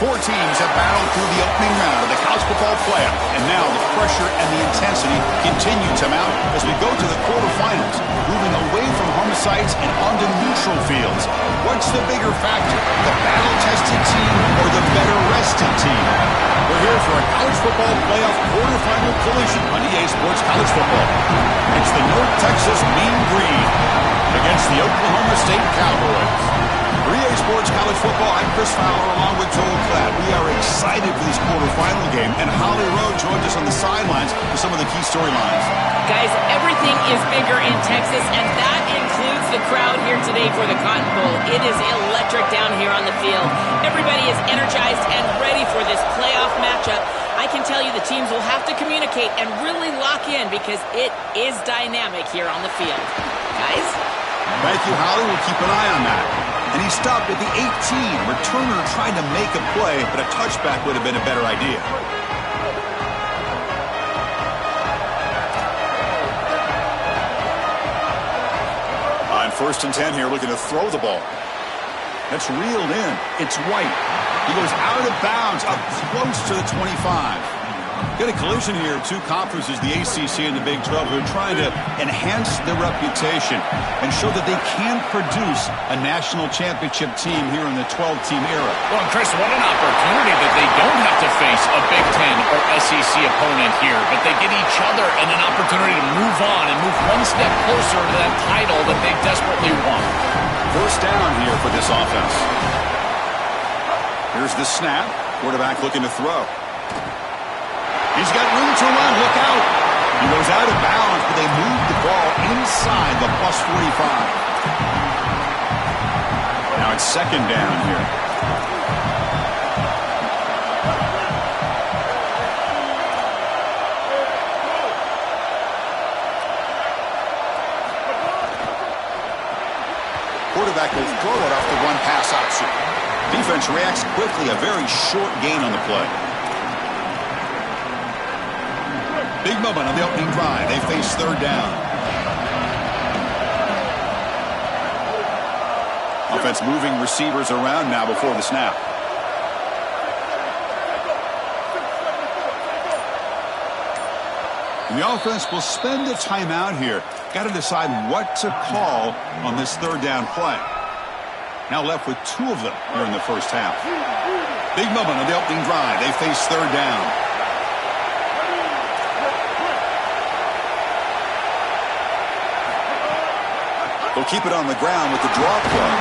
Four teams have battled through the opening round of the college football playoff, and now the pressure and the intensity continue to mount as we go to the quarterfinals, moving away from home sites and onto neutral fields. What's the bigger factor, the battle-tested team or the better-rested team? We're here for a college football playoff quarterfinal collision on EA Sports College Football. It's the North Texas Mean Green against the Oklahoma State Cowboys. For EA Sports College Football, I'm Chris Fowler along with Joel Klatt. We are excited for this quarterfinal game, and Holly Rowe joins us on the sidelines for some of the key storylines. Guys, everything is bigger in Texas, and that includes the crowd here today for the Cotton Bowl. It is electric down here on the field. Everybody is energized and ready for this playoff matchup. I can tell you the teams will have to communicate and really lock in because it is dynamic here on the field. Guys? Thank you, Holly. We'll keep an eye on that. And he stopped at the 18. Returner trying to make a play, but a touchback would have been a better idea. On 1st and 10 here, looking to throw the ball. That's reeled in. It's White. He goes out of bounds, up close to the 25. Got a collision here. Two conferences, the ACC and the Big 12, who are trying to enhance their reputation and show that they can produce a national championship team here in the 12-team era. Well, Chris, what an opportunity that they don't have to face a Big 10 or SEC opponent here, but they get each other and an opportunity to move on and move one step closer to that title that they desperately want. First down here for this offense. Here's the snap. Quarterback looking to throw. He's got room to run. Look out. He goes out of bounds, but they moved the ball inside the plus 45. Now it's second down here. Quarterback will throw it off the one pass option. Defense reacts quickly. A very short gain on the play. Big moment on the opening drive. They face third down. Offense moving receivers around now before the snap. And the offense will spend a timeout here. Got to decide what to call on this third down play. Now left with two of them here in the first half. Big moment on the opening drive. They face third down. They'll keep it on the ground with the draw play.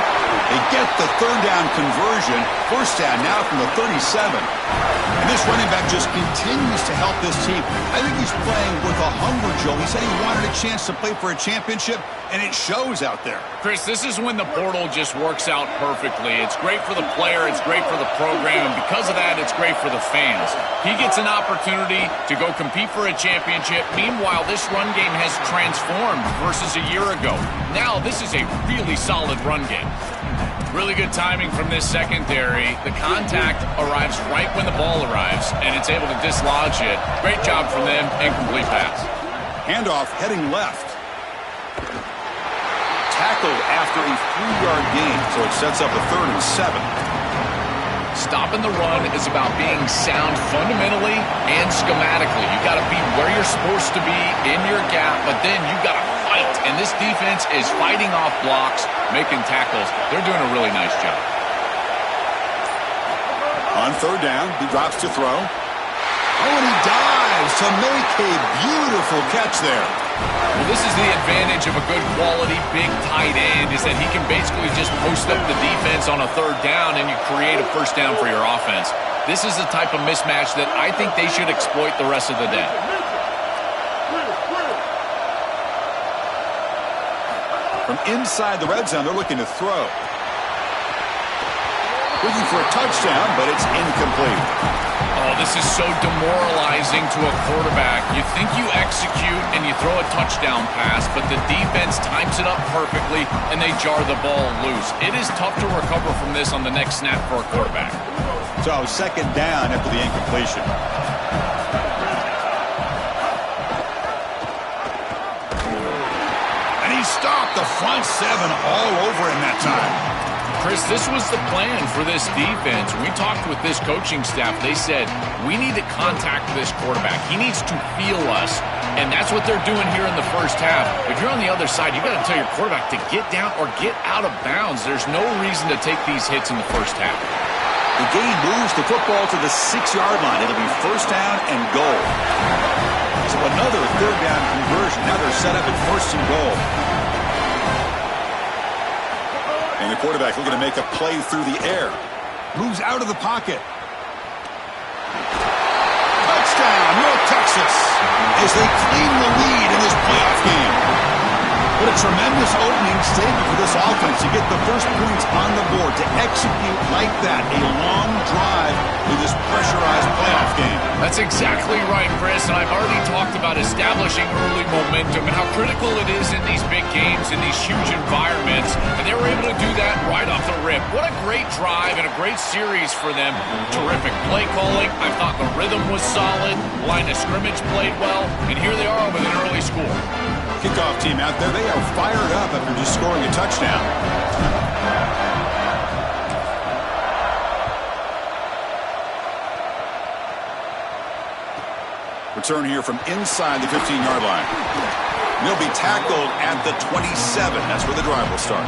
They get the third down conversion. First down now from the 37. And this running back just continues to help this team. I think he's playing with a hunger, Joe. He said he wanted a chance to play for a championship, and it shows out there. Chris, this is when the portal just works out perfectly. It's great for the player, it's great for the program, and because of that, it's great for the fans. He gets an opportunity to go compete for a championship. Meanwhile, this run game has transformed versus a year ago. Now, this is a really solid run game. Really good timing from this secondary. The contact arrives right when the ball arrives, and it's able to dislodge it. Great job from them. Incomplete pass. Handoff heading left. Tackled after a 3-yard gain, so it sets up a 3rd and 7. Stopping the run is about being sound fundamentally and schematically. You got to be where you're supposed to be in your gap, but then you got to fight. And this defense is fighting off blocks, making tackles. They're doing a really nice job. On third down, he drops to throw. Oh, and he dives to make a beautiful catch there. Well, this is the advantage of a good quality big tight end, is that he can basically just post up the defense on a third down and you create a first down for your offense. This is the type of mismatch that I think they should exploit the rest of the day. From inside the red zone, they're looking to throw. Looking for a touchdown, but it's incomplete. Oh, this is so demoralizing to a quarterback. You think you execute and you throw a touchdown pass, but the defense times it up perfectly and they jar the ball loose. It is tough to recover from this on the next snap for a quarterback. So second down after the incompletion. And he stopped the front seven all over him that time. Chris, this was the plan for this defense. When we talked with this coaching staff, they said, we need to contact this quarterback. He needs to feel us. And that's what they're doing here in the first half. If you're on the other side, you got to tell your quarterback to get down or get out of bounds. There's no reason to take these hits in the first half. The game moves the football to the 6-yard line. It'll be first down and goal. So another third down conversion. Now they're set up at first and goal. And the quarterback looking to make a play through the air. Moves out of the pocket. Touchdown, North Texas, as they claim the lead in this playoff game. What a tremendous opening statement for this offense to get the first points on the board, to execute like that, a long drive in this pressurized playoff game. That's exactly right, Chris, and I've already talked about establishing early momentum and how critical it is in these big games, in these huge environments, and they were able to do that right off the rip. What a great drive and a great series for them. Terrific play calling. I thought the rhythm was solid. Line of scrimmage played well, and here they are with an early score. Kickoff team out there, they are fired up after just scoring a touchdown. Return here from inside the 15-yard line. He'll be tackled at the 27. That's where the drive will start.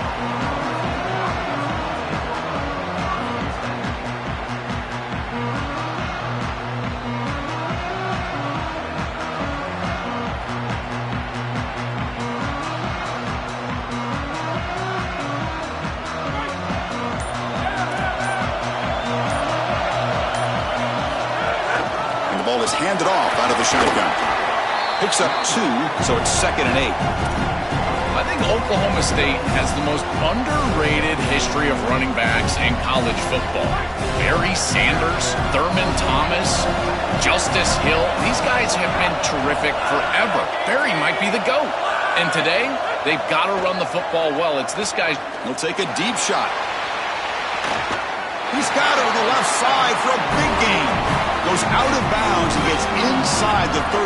Is handed off out of the shotgun. Picks up 2, so it's 2nd and 8. I think Oklahoma State has the most underrated history of running backs in college football. Barry Sanders, Thurman Thomas, Justice Hill. These guys have been terrific forever. Barry might be the GOAT. And today, they've got to run the football well. It's this guy. He'll take a deep shot. He's got it to the left side for a big gain. Goes out of bounds and gets inside the 35,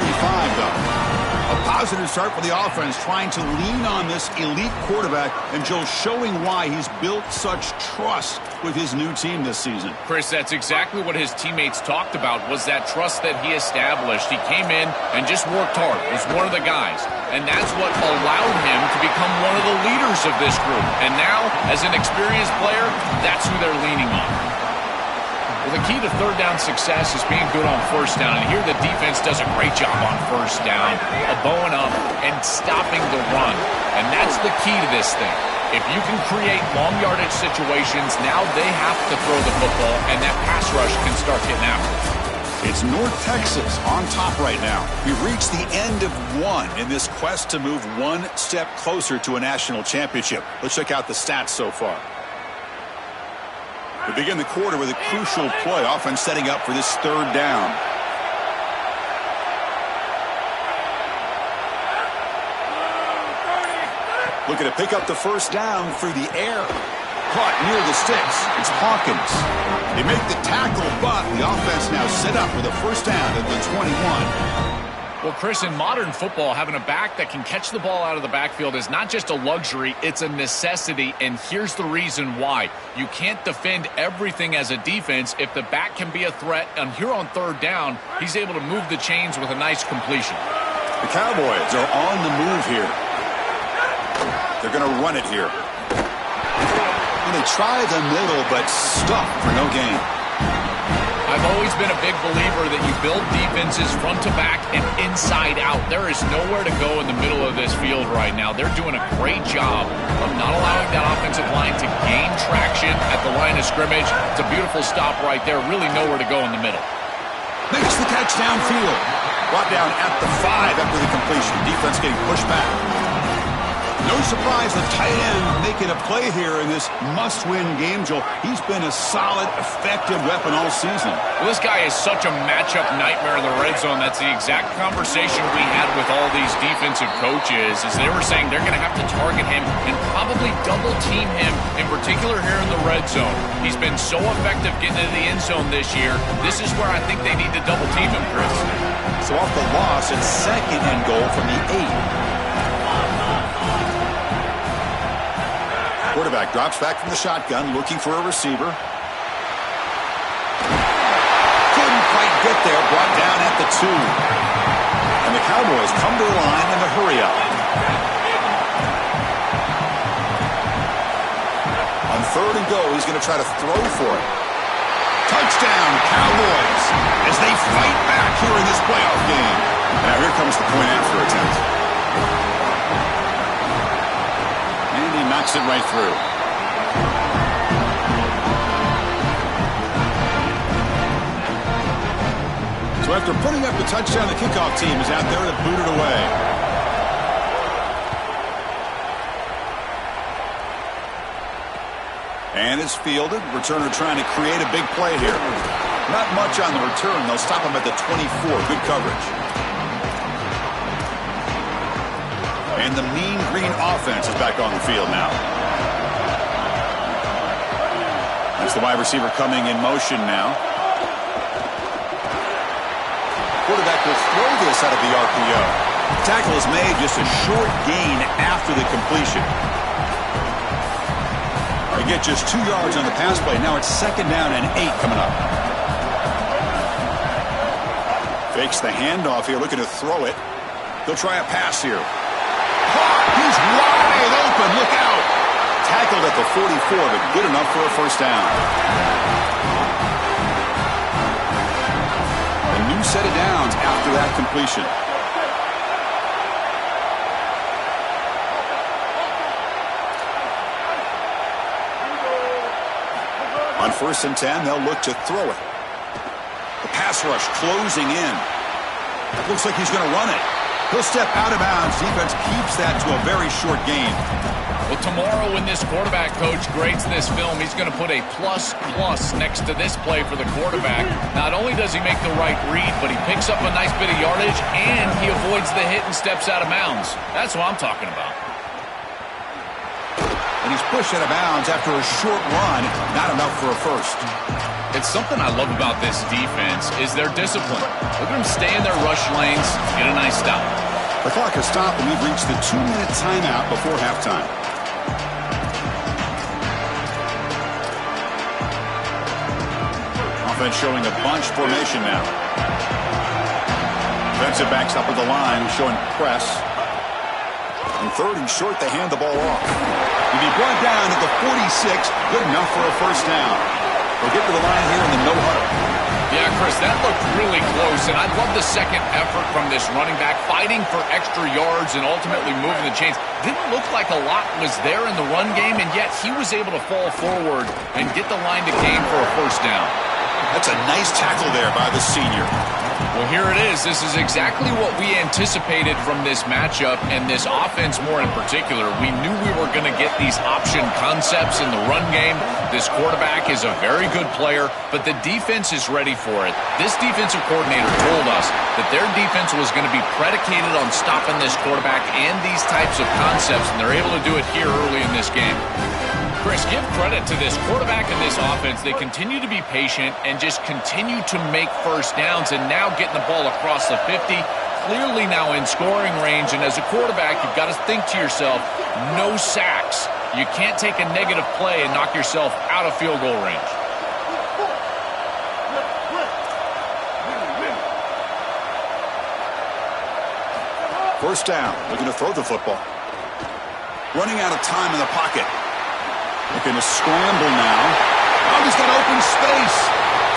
though. A positive start for the offense, trying to lean on this elite quarterback, and Joe showing why he's built such trust with his new team this season. Chris, that's exactly what his teammates talked about, was that trust that he established. He came in and just worked hard, was one of the guys. And that's what allowed him to become one of the leaders of this group. And now, as an experienced player, that's who they're leaning on. Well, the key to third down success is being good on first down. And here the defense does a great job on first down, bowing up and stopping the run. And that's the key to this thing. If you can create long yardage situations, now they have to throw the football, and that pass rush can start getting after it. It's North Texas on top right now. We've reached the end of one in this quest to move one step closer to a national championship. Let's check out the stats so far. We begin the quarter with a crucial play, offense setting up for this third down. Looking to pick up the first down through the air. Caught near the sticks. It's Hawkins. They make the tackle, but the offense now set up with a first down at the 21. Well, Chris, in modern football, having a back that can catch the ball out of the backfield is not just a luxury, it's a necessity, and here's the reason why. You can't defend everything as a defense if the back can be a threat, and here on third down, he's able to move the chains with a nice completion. The Cowboys are on the move here. They're going to run it here. And they try the middle, but stuffed for no gain. I've always been a big believer that you build defenses front to back and inside out. There is nowhere to go in the middle of this field right now. They're doing a great job of not allowing that offensive line to gain traction at the line of scrimmage. It's a beautiful stop right there. Really nowhere to go in the middle. Makes the catch downfield. Brought down at the 5 after the completion. Defense getting pushed back. No surprise the tight end making a play here in this must-win game, Joel. He's been a solid, effective weapon all season. Well, this guy is such a matchup nightmare in the red zone. That's the exact conversation we had with all these defensive coaches, as they were saying they're going to have to target him and probably double-team him, in particular here in the red zone. He's been so effective getting into the end zone this year. This is where I think they need to double-team him, Chris. So off the loss, it's 2nd and goal from the 8. Quarterback drops back from the shotgun, looking for a receiver. Couldn't quite get there, brought down at the 2. And the Cowboys come to the line in the hurry-up. On 3rd and go, he's going to try to throw for it. Touchdown, Cowboys, as they fight back here in this playoff game. Now here comes the point after attempt. And he knocks it right through. So after putting up the touchdown, the kickoff team is out there to boot it away. And it's fielded. Returner trying to create a big play here. Not much on the return. They'll stop him at the 24. Good coverage. And the mean green offense is back on the field now. That's the wide receiver coming in motion now. Quarterback will throw this out of the RPO. Tackle is made, just a short gain after the completion. They get just 2 yards on the pass play. Now it's 2nd down and 8 coming up. Fakes the handoff here, looking to throw it. He'll try a pass here. He's wide open. Look out. Tackled at the 44, but good enough for a 1st down. A new set of downs after that completion. On 1st and 10, they'll look to throw it. The pass rush closing in. Looks like he's going to run it. He'll step out of bounds. Defense keeps that to a very short gain. Well, tomorrow when this quarterback coach grades this film, he's going to put a plus next to this play for the quarterback. Not only does he make the right read, but he picks up a nice bit of yardage, and he avoids the hit and steps out of bounds. That's what I'm talking about. And he's pushed out of bounds after a short run. Not enough for a 1st. It's something I love about this defense is their discipline. Look at them stay in their rush lanes, get a nice stop. The clock has stopped, and we've reached the 2-minute timeout before halftime. Offense showing a bunch formation now. Defensive backs up at the line, showing press. On 3rd and short, they hand the ball off. He'll be brought down at the 46, good enough for a 1st down. We'll get to the line here in the no-huddle. Yeah, Chris, that looked really close, and I love the second effort from this running back, fighting for extra yards and ultimately moving the chains. Didn't look like a lot was there in the run game, and yet he was able to fall forward and get the line to gain for a 1st down. That's a nice tackle there by the senior. Well, here it is. This is exactly what we anticipated from this matchup and this offense more in particular. We knew we were going to get these option concepts in the run game. This quarterback is a very good player, but the defense is ready for it. This defensive coordinator told us that their defense was going to be predicated on stopping this quarterback and these types of concepts, and they're able to do it here early in this game. Chris, give credit to this quarterback and this offense. They continue to be patient and just continue to make 1st downs, and now getting the ball across the 50, clearly now in scoring range. And as a quarterback, you've got to think to yourself, no sacks. You can't take a negative play and knock yourself out of field goal range. First down, looking to throw the football. Running out of time in the pocket. Looking to scramble now. Oh, he's got open space.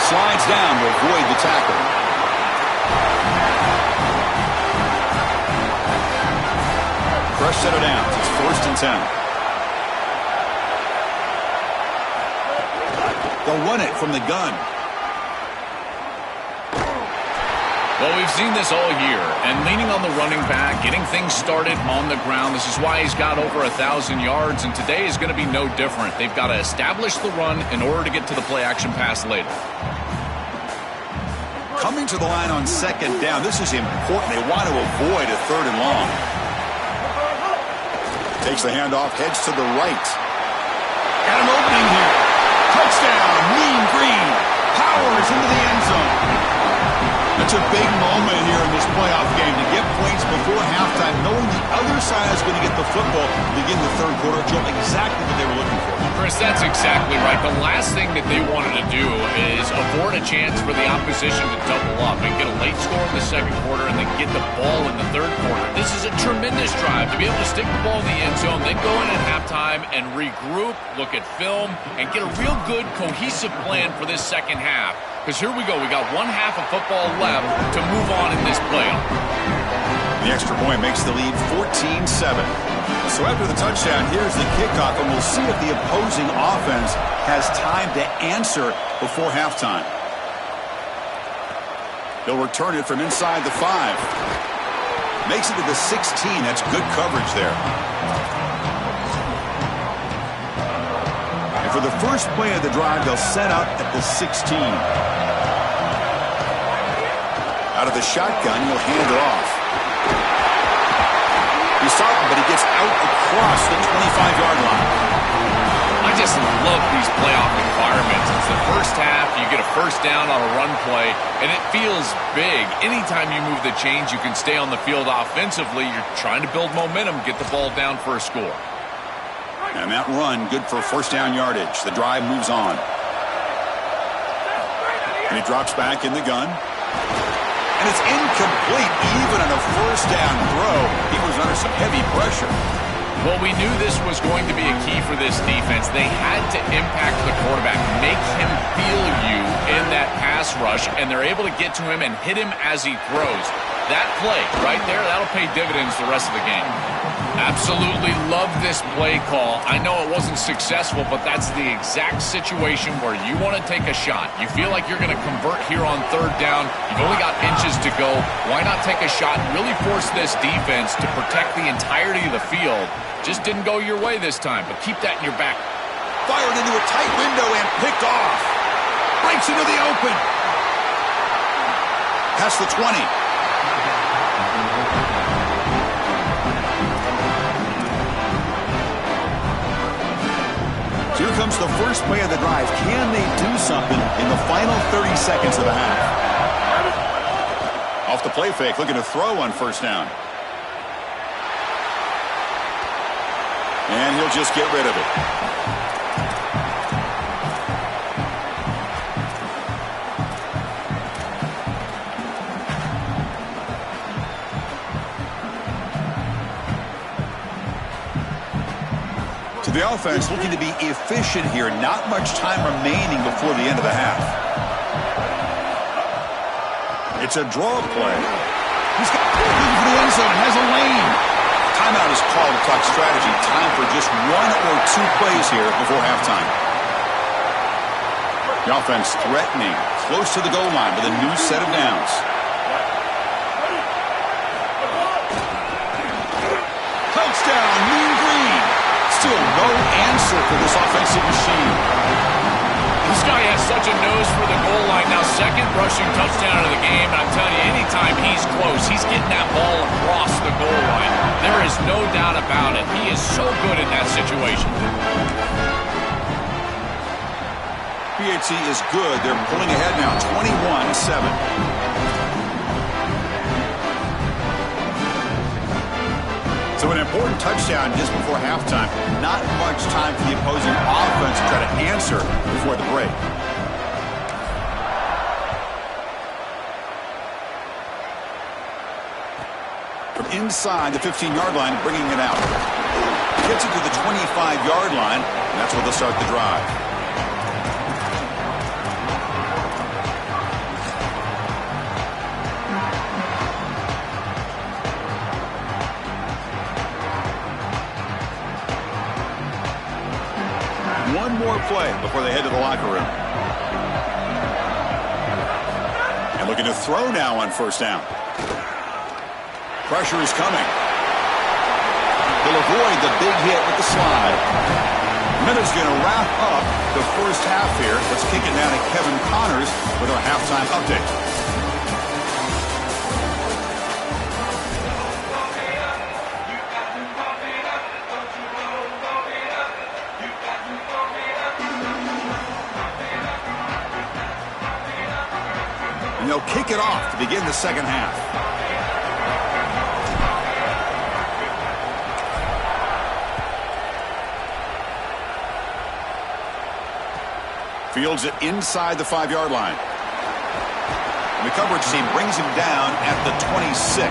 Slides down to avoid the tackle. Fresh set of downs. It's 1st and 10. They'll run it from the gun. Well, we've seen this all year, and leaning on the running back, getting things started on the ground. This is why he's got over 1,000 yards, and today is going to be no different. They've got to establish the run in order to get to the play-action pass later. Coming to the line on 2nd down. This is important. They want to avoid a 3rd and long. Takes the handoff, heads to the right. Got an opening here. Touchdown, Mean Green. Powers into the end zone. That's a big moment here in this playoff game to get points before halftime, knowing the other side side is going to get the football to begin the third quarter. Joe, exactly what they were looking for. Chris, that's exactly right. The last thing that they wanted to do is afford a chance for the opposition to double up and get a late score in the second quarter and then get the ball in the third quarter. This is a tremendous drive to be able to stick the ball in the end zone, then go in at halftime and regroup, look at film, and get a real good, cohesive plan for this second half. Because here we go. We got one half of football left to move on in this playoff. The extra point makes the lead 14-7. So after the touchdown, here's the kickoff, and we'll see if the opposing offense has time to answer before halftime. He'll return it from inside the 5. Makes it to the 16. That's good coverage there. And for the first play of the drive, they'll set up at the 16. Out of the shotgun, he'll hand it off. He's stopped, but he gets out across the 25-yard line. I just love these playoff environments. It's the first half, you get a first down on a run play, and it feels big. Anytime you move the chains, you can stay on the field offensively. You're trying to build momentum, get the ball down for a score. And that run, good for first down yardage. The drive moves on. And he drops back in the gun. And it's incomplete. Even on a first down throw, he was under some heavy pressure. Well, we knew this was going to be a key for this defense. They had to impact the quarterback, make him feel you in that pass rush, and they're able to get to him and hit him as he throws. That play right there, that'll pay dividends the rest of the game. Absolutely love this play call. I know it wasn't successful, but that's the exact situation where you want to take a shot. You feel like you're going to convert here on third down. You've only got inches to go. Why not take a shot and really force this defense to protect the entirety of the field? Just didn't go your way this time, but keep that in your back. Fired into a tight window and picked off. Breaks into the open. Past the 20. Here comes the first play of the drive. Can they do something in the final 30 seconds of the half? Off the play fake, looking to throw on first down. And he'll just get rid of it. The offense looking to be efficient here. Not much time remaining before the end of the half. It's a draw play. He's got looking for the end zone. Has a lane. Timeout is called to talk strategy. Time for just one or two plays here before halftime. The offense threatening. Close to the goal line with a new set of downs. Touchdown, Mean Green. Still no answer for this offensive machine. This guy has such a nose for the goal line. Now, second rushing touchdown of the game. And I'm telling you, anytime he's close, he's getting that ball across the goal line. There is no doubt about it. He is so good in that situation. PAT is good. They're pulling ahead now, 21-7. So an important touchdown just before halftime. Not much time for the opposing offense to try to answer before the break. From inside the 15-yard line, bringing it out. Gets it to the 25-yard line, and that's where they'll start the drive. One more play before they head to the locker room. And looking to throw now on first down. Pressure is coming. He'll avoid the big hit with the slide. Miller's going to wrap up the first half here. Let's kick it now to Kevin Connors with our halftime update. And they'll kick it off to begin the second half. Fields it inside the 5-yard line. And the coverage team brings him down at the 26.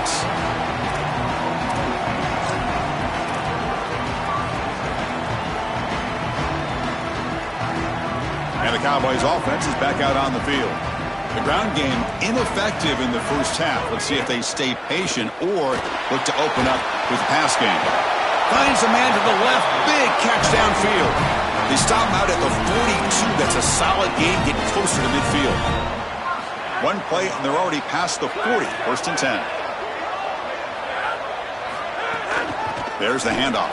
And the Cowboys offense is back out on the field. The ground game ineffective in the first half. Let's see if they stay patient or look to open up with the pass game. Finds a man to the left. Big catch downfield. They stop him out at the 42. That's a solid gain, getting closer to midfield. One play, and they're already past the 40. First and 10. There's the handoff.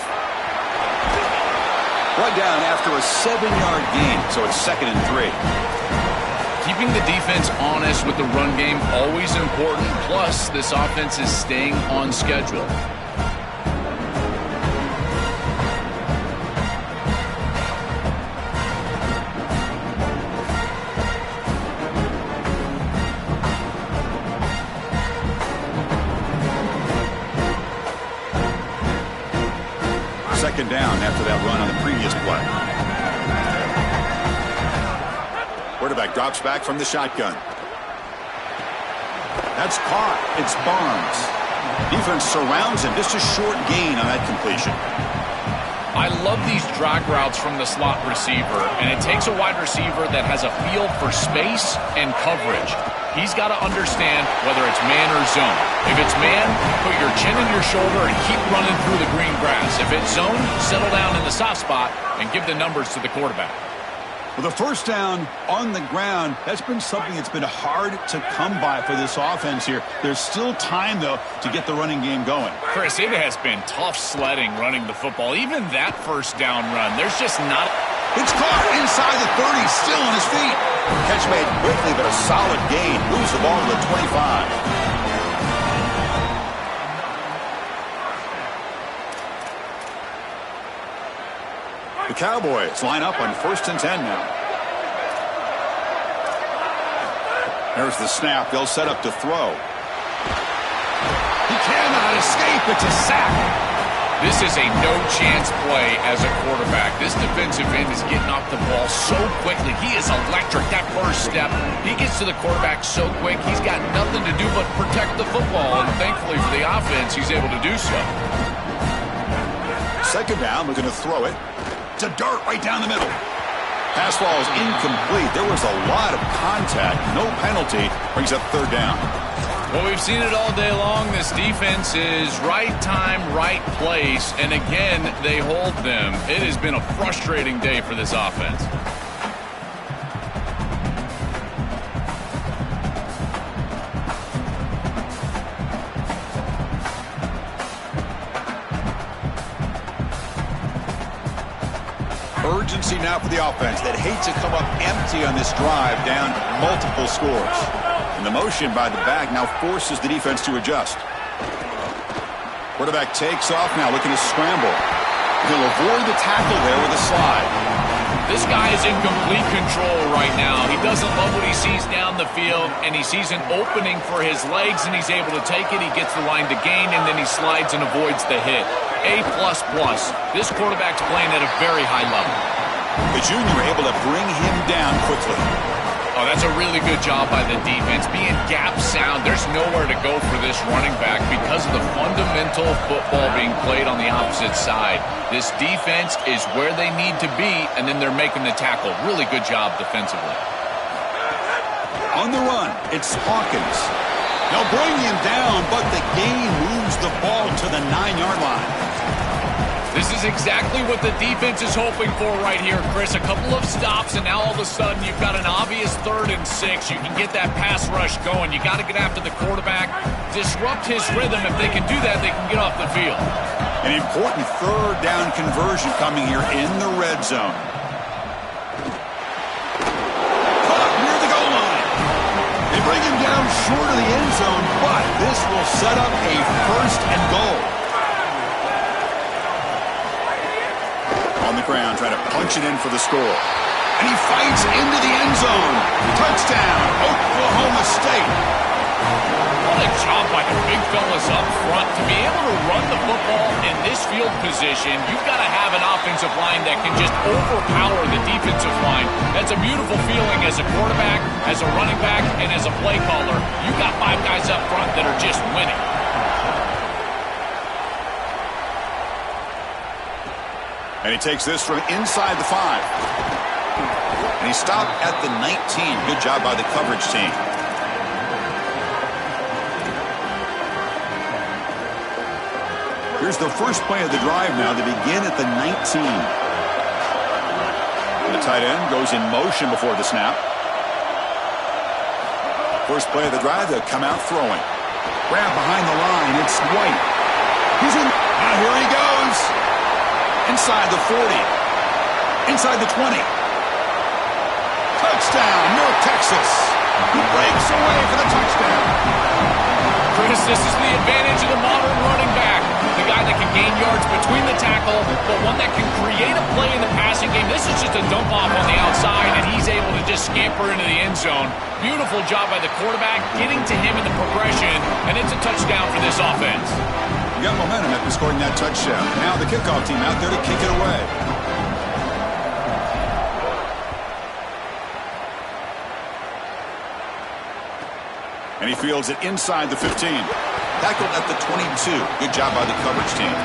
Brought down after a 7-yard gain, so it's 2nd and 3. Keeping the defense honest with the run game, always important. Plus, this offense is staying on schedule. Second down after that run on the previous play. Quarterback drops back from the shotgun. That's caught. It's Barnes. Defense surrounds him. Just a short gain on that completion. I love these drag routes from the slot receiver, and it takes a wide receiver that has a feel for space and coverage. He's got to understand whether it's man or zone. If it's man, put your chin in your shoulder and keep running through the green grass. If it's zone, settle down in the soft spot and give the numbers to the quarterback. Well, the first down on the ground, that's been something that's been hard to come by for this offense here. There's still time, though, to get the running game going. Chris, it has been tough sledding running the football. Even that first down run, there's just not... It's caught inside the 30, still on his feet. Catch made quickly, but a solid gain. Moves the ball to the 25. The Cowboys line up on 1st and 10 now. There's the snap. They'll set up to throw. He cannot escape. It's a sack. This is a no-chance play as a quarterback. This defensive end is getting off the ball so quickly. He is electric. That first step, he gets to the quarterback so quick, he's got nothing to do but protect the football. And thankfully for the offense, he's able to do so. Second down, we're going to throw it. To dirt right down the middle. Pass ball is incomplete. There was a lot of contact. No penalty. Brings up 3rd down. Well, we've seen it all day long. This defense is right time, right place. And again, they hold them. It has been a frustrating day for this offense. Urgency now for the offense that hates to come up empty on this drive, down multiple scores. And the motion by the back now forces the defense to adjust. Quarterback takes off now, looking to scramble. He'll avoid the tackle there with a slide. This guy is in complete control right now. He doesn't love what he sees down the field, and he sees an opening for his legs, and he's able to take it. He gets the line to gain, and then he slides and avoids the hit. A++. This quarterback's playing at a very high level. The junior able to bring him down quickly. Oh, that's a really good job by the defense. Being gap sound, there's nowhere to go for this running back because of the fundamental football being played on the opposite side. This defense is where they need to be, and then they're making the tackle. Really good job defensively. On the run, it's Hawkins. They'll bring him down, but the gain moves the ball to the 9-yard line. This is exactly what the defense is hoping for right here, Chris. A couple of stops, and now all of a sudden you've got an obvious 3rd and 6. You can get that pass rush going. You got to get after the quarterback, disrupt his rhythm. If they can do that, they can get off the field. An important 3rd down conversion coming here in the red zone. Caught near the goal line. They bring him down short of the end zone, but this will set up a 1st and goal. On the ground, trying to punch it in for the score. And he fights into the end zone. Touchdown, Oklahoma State. What a job by the big fellas up front. To be able to run the football in this field position, you've got to have an offensive line that can just overpower the defensive line. That's It's a beautiful feeling as a quarterback, as a running back, and as a play caller. You got 5 guys up front that are just winning. And he takes this from inside the 5. And he stopped at the 19. Good job by the coverage team. Here's the first play of the drive now to begin at the 19. The tight end goes in motion before the snap. First play of the drive, they'll come out throwing. Grab behind the line, it's White. He's in. Now here he goes. Inside the 40. Inside the 20. Touchdown, North Texas. He breaks away for the touchdown. Chris, this is the advantage of the modern running back. The guy that can gain yards between the tackle, but one that can create a play in the passing game. This is just a dump off on the outside, and he's able to just scamper into the end zone. Beautiful job by the quarterback, getting to him in the progression, and it's a touchdown for this offense. You got momentum after scoring that touchdown. Now the kickoff team out there to kick it away. And he fields it inside the 15. Tackled at the 22. Good job by the coverage team.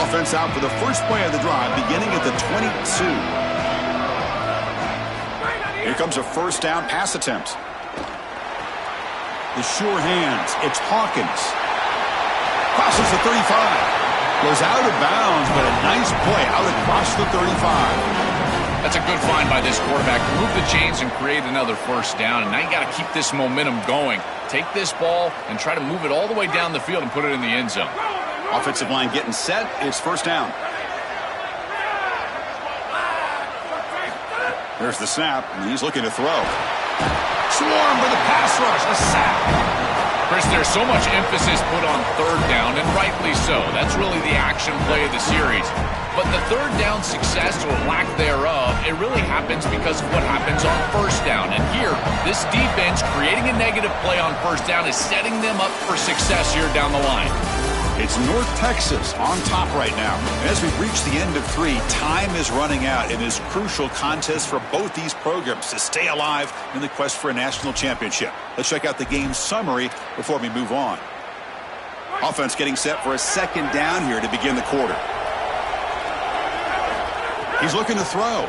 Offense out for the first play of the drive, beginning at the 22. Here comes a first down pass attempt. The sure hands. It's Hawkins. Crosses the 35. Goes out of bounds, but a nice play out across the 35. That's a good find by this quarterback. Move the chains and create another first down. And now you got to keep this momentum going. Take this ball and try to move it all the way down the field and put it in the end zone. Offensive line getting set. It's first down. There's the snap, and he's looking to throw. Swarmed by the pass rush. A sack. Chris, there's so much emphasis put on third down, and rightly so. That's really the action play of the series. But the third down success or lack thereof, it really happens because of what happens on first down. And here, this defense creating a negative play on first down is setting them up for success here down the line. It's North Texas on top right now. And as we reach the end of 3, time is running out in this crucial contest for both these programs to stay alive in the quest for a national championship. Let's check out the game summary before we move on. Offense getting set for a second down here to begin the quarter. He's looking to throw.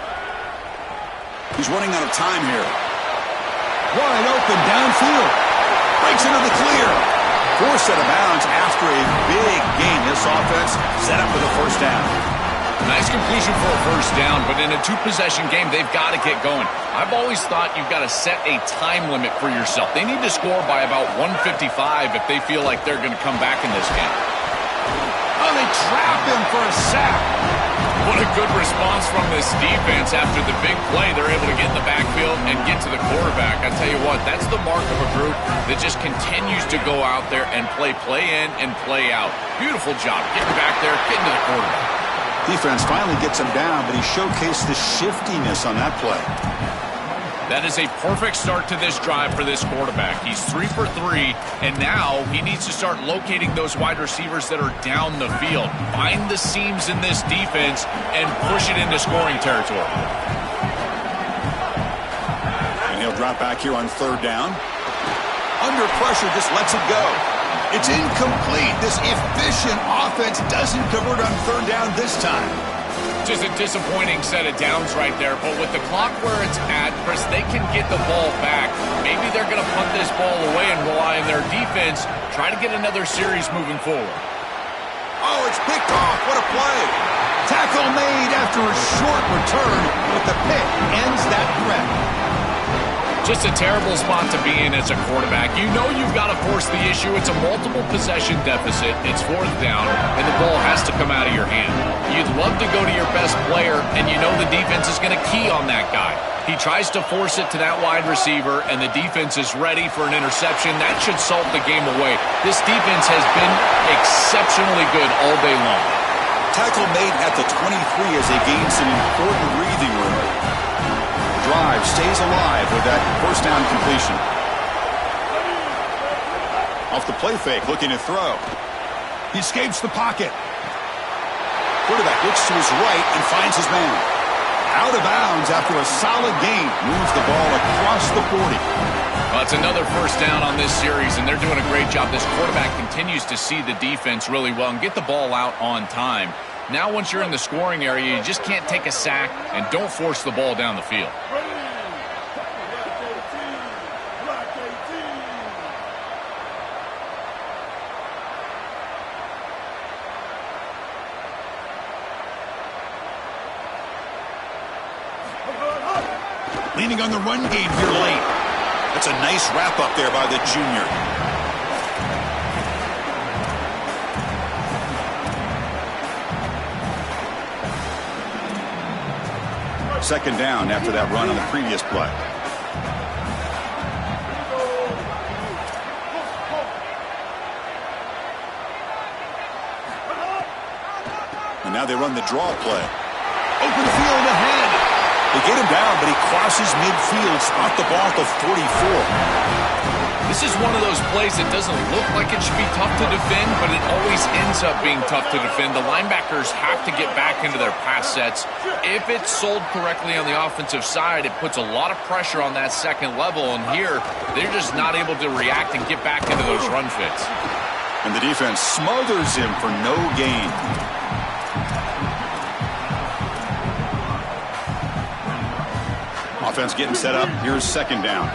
He's running out of time here. Wide open downfield. Breaks into the clear. Forced out of bounds after a big gain. This offense set up for the first down. Nice completion for a first down, but in a 2-possession game, they've got to get going. I've always thought you've got to set a time limit for yourself. They need to score by about 155 if they feel like they're going to come back in this game. Oh, they trap him for a sack. What a good response from this defense after the big play. They're able to get in the backfield and get to the quarterback. I tell you what, that's the mark of a group that just continues to go out there and play in and play out. Beautiful job getting back there, getting to the quarterback. Defense finally gets him down, but he showcased the shiftiness on that play. That is a perfect start to this drive for this quarterback. He's 3 for 3, and now he needs to start locating those wide receivers that are down the field. Find the seams in this defense and push it into scoring territory. And he'll drop back here on third down. Under pressure, just lets it go. It's incomplete. This efficient offense doesn't convert on third down this time. Just a disappointing set of downs right there, but with the clock where it's at, Chris, they can get the ball back. Maybe they're going to punt this ball away and rely on their defense, try to get another series moving forward. Oh, it's picked off. What a play. Tackle made after a short return, but the pick ends that threat. Just a terrible spot to be in as a quarterback. You know you've got to force the issue. It's a multiple possession deficit. It's fourth down, and the ball has to come out of your hand. You'd love to go to your best player, and you know the defense is going to key on that guy. He tries to force it to that wide receiver, and the defense is ready for an interception. That should salt the game away. This defense has been exceptionally good all day long. Tackle made at the 23 as they gain some important breathing room. Drive stays alive with that first down completion. Off the play fake, looking to throw. He escapes the pocket. Quarterback looks to his right and finds his man. Out of bounds after a solid gain. Moves the ball across the 40. Well, it's another first down on this series, and they're doing a great job. This quarterback continues to see the defense really well and get the ball out on time. Now once you're in the scoring area, you just can't take a sack and don't force the ball down the field. Leaning on the run game here late. That's a nice wrap up there by the junior. Second down after that run on the previous play. And now they run the draw play. Open field ahead. They get him down, but he crosses midfield, spot the ball at the 44. This is one of those plays that doesn't look like it should be tough to defend, but it always ends up being tough to defend. The linebackers have to get back into their pass sets. If it's sold correctly on the offensive side, it puts a lot of pressure on that second level, and here they're just not able to react and get back into those run fits. And the defense smothers him for no gain. Offense getting set up. Here's second down.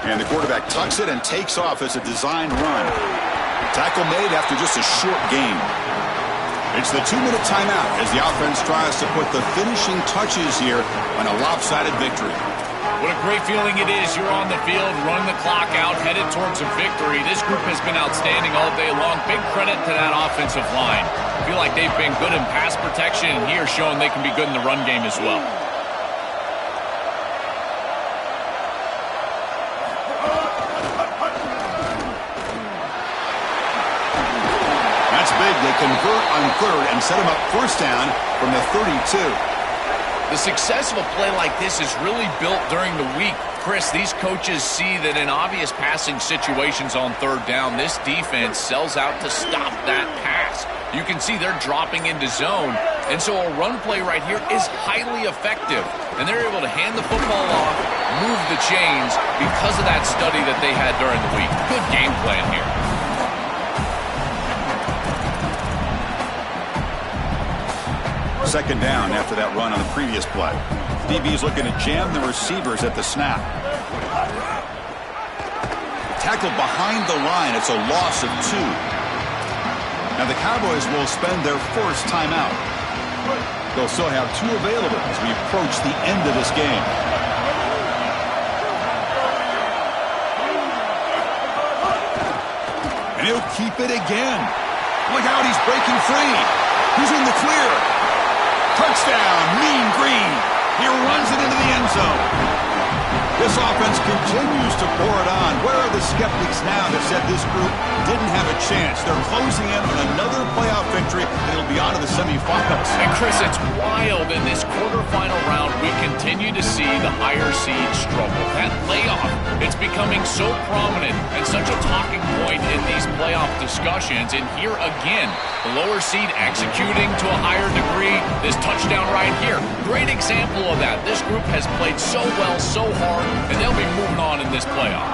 And the quarterback tucks it and takes off as a design run. Tackle made after just a short gain. It's the 2-minute timeout as the offense tries to put the finishing touches here on a lopsided victory. What a great feeling it is. You're on the field, running the clock out, headed towards a victory. This group has been outstanding all day long. Big credit to that offensive line. I feel like they've been good in pass protection, and here showing they can be good in the run game as well. That's big. They convert on third and set him up first down from the 32. The success of a play like this is really built during the week. Chris, these coaches see that in obvious passing situations on third down, this defense sells out to stop that pass. You can see they're dropping into zone, and so a run play right here is highly effective. And they're able to hand the football off, move the chains because of that study that they had during the week. Good game plan here. Second down after that run on the previous play. DB's looking to jam the receivers at the snap. Tackled behind the line. It's a loss of 2. Now the Cowboys will spend their first timeout. They'll still have 2 available as we approach the end of this game. And he'll keep it again. Look out, he's breaking free. He's in the clear. Touchdown, Mean Green. He runs it into the end zone. This offense continues to pour it on. Where are the skeptics now that said this group didn't have a chance? They're closing in on another playoff victory, and it'll be on to the semifinals. And Chris, it's wild. In this quarterfinal round, we continue to see the higher seed struggle. That layoff, it's becoming so prominent and such a talking point in these playoff discussions. And here again, the lower seed executing to a higher degree. This touchdown right here, great example of that. This group has played so well, so hard, and they'll be moving on in this playoff.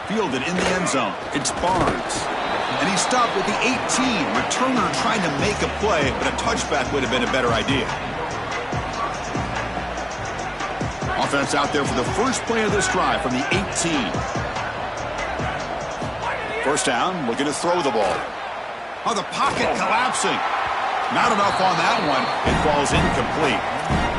Fielded in the end zone. It's Barnes. And he stopped with the 18. Returner trying to make a play, but a touchback would have been a better idea. Offense out there for the first play of this drive from the 18. First down, looking to throw the ball. Oh, the pocket collapsing. Not enough on that one. It falls incomplete.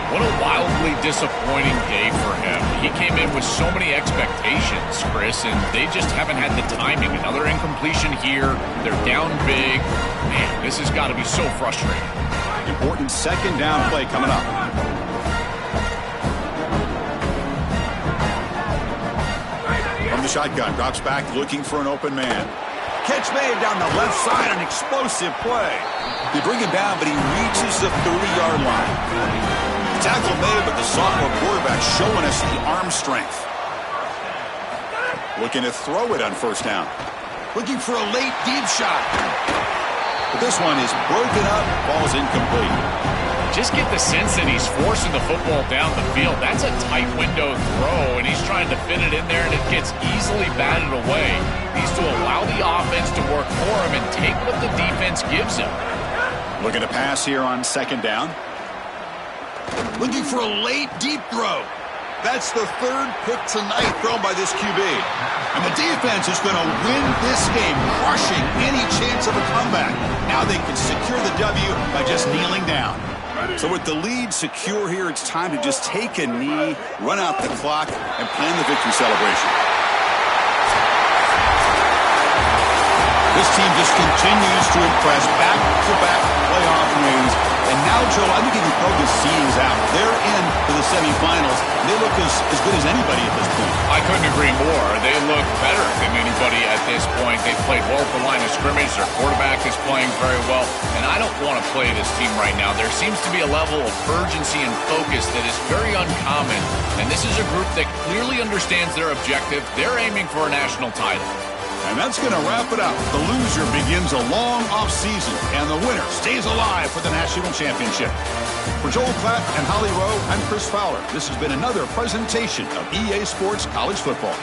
What a wildly disappointing day for him. He came in with so many expectations, Chris, and they just haven't had the timing. Another incompletion here. They're down big. Man, this has got to be so frustrating. Important second down play coming up. From the the shotgun. Drops back looking for an open man. Catch made down the left side. An explosive play. They bring him down, but he reaches the 30-yard line. Tackle made, but the sophomore quarterback showing us the arm strength. Looking to throw it on first down. Looking for a late deep shot. But this one is broken up. Ball's incomplete. Just get the sense that he's forcing the football down the field. That's a tight window throw, and he's trying to fit it in there, and it gets easily batted away. He needs to allow the offense to work for him and take what the defense gives him. Looking to pass here on second down. Looking for a late deep throw. That's the third pick tonight thrown by this QB. And the defense is going to win this game, crushing any chance of a comeback. Now they can secure the W by just kneeling down. So with the lead secure here, it's time to just take a knee, run out the clock, and plan the victory celebration. This team just continues to impress, back-to-back playoff wins. And now, Joe, I think you can throw the seedings out. They're in to the semifinals. They look as good as anybody at this point. I couldn't agree more. They look better than anybody at this point. They've played well at the line of scrimmage. Their quarterback is playing very well. And I don't want to play this team right now. There seems to be a level of urgency and focus that is very uncommon. And this is a group that clearly understands their objective. They're aiming for a national title. And that's going to wrap it up. The loser begins a long offseason, and the winner stays alive for the national championship. For Joel Klatt and Holly Rowe, I'm Chris Fowler. This has been another presentation of EA Sports College Football.